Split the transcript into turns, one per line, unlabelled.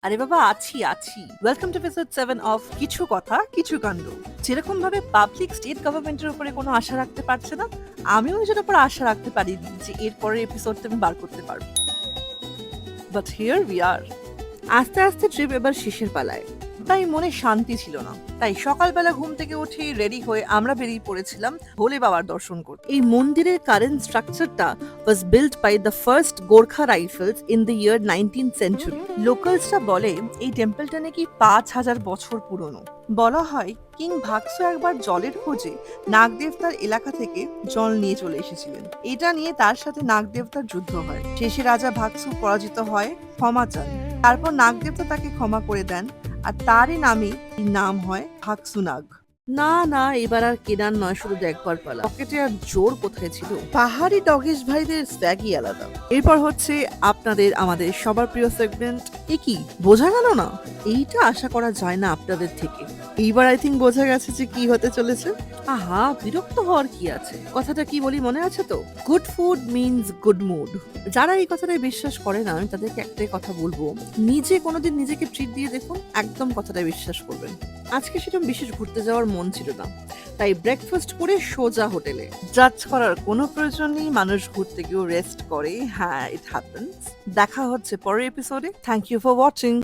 আরে বাবা আছি। ওয়েলকাম টু এপিসোড 7 অফ কিছু কথা কিছু কাণ্ড। যেরকম ভাবে পাবলিক স্টেট গভর্নমেন্টের উপরে কোনো আশা রাখতে পারছে না, আমিও নিজের উপর আশা রাখতে পারিনি যে এর পরের এপিসোডটা আমি বার করতে পারবো। But here we are. আস্তে আস্তে ট্রিপ এবার শেষের পালায়, তাই মনে শান্তি ছিল না। তাই সকালবেলা ঘুম থেকে উঠে রেডি হয়ে আমরা বেরিয়ে পড়েছিলাম ভোলে বাবার দর্শন করতে। এই মন্দিরের কারেন্ট স্ট্রাকচারটা was built by the first Gorkha Rifles in the year 19th century. লোকালসরা বলে এই টেম্পলটা নাকি 5,000 বছর পুরনো। বলা হয় কিং ভাগসু একবার জলের খোঁজে নাগদেবতার এলাকা থেকে জল নিয়ে চলে এসেছিলেন। এটা নিয়ে তার সাথে নাগদেবতার যুদ্ধ হয়। শেষে রাজা ভাগসু পরাজিত হয়, ক্ষমা চান। তারপর নাগদেবতা তাকে ক্ষমা করে দেন, আর তারই নামে নাম হয় ভাগসুনাগ। না এবার আর কেনার নয়, শুধু দেখবার পালা। পকেটে আর জোর কোথায় ছিল। পাহাড়ি ডগেশ ভাইদের স্ট্যাগই আলাদা। এরপর হচ্ছে আপনাদের আমাদের সবার প্রিয় সেগমেন্ট এ কি বোঝা গেল না। এইটা আশা করা যায় না আপনাদের থেকে। এইবার আই থিঙ্ক বোঝা গেছে যে কি হতে চলেছে। আহা, বিরক্ত হওয়ার কি আছে। কথাটা কি বলি মনে আছে তো? Good food means good mood. যারা এই কথাটাই বিশ্বাস করে না, আমি তাদেরকে একটাই কথা বলবো, নিজে কোনোদিন নিজেকে ট্রিট দিয়ে দেখুন, একদম কথাটাই বিশ্বাস করবেন। আজকে সেরকম বিশেষ ঘুরতে যাওয়ার মন ছিল না, তাই ব্রেকফাস্ট করে সোজা হোটেলে। জাজ করার কোনো প্রয়োজন নেই, মানুষ ঘুরতে গিয়েও রেস্ট করে। হ্যাঁ, ইট হ্যাপেন্স। দেখা হচ্ছে পরের এপিসোডে। Thank you for watching.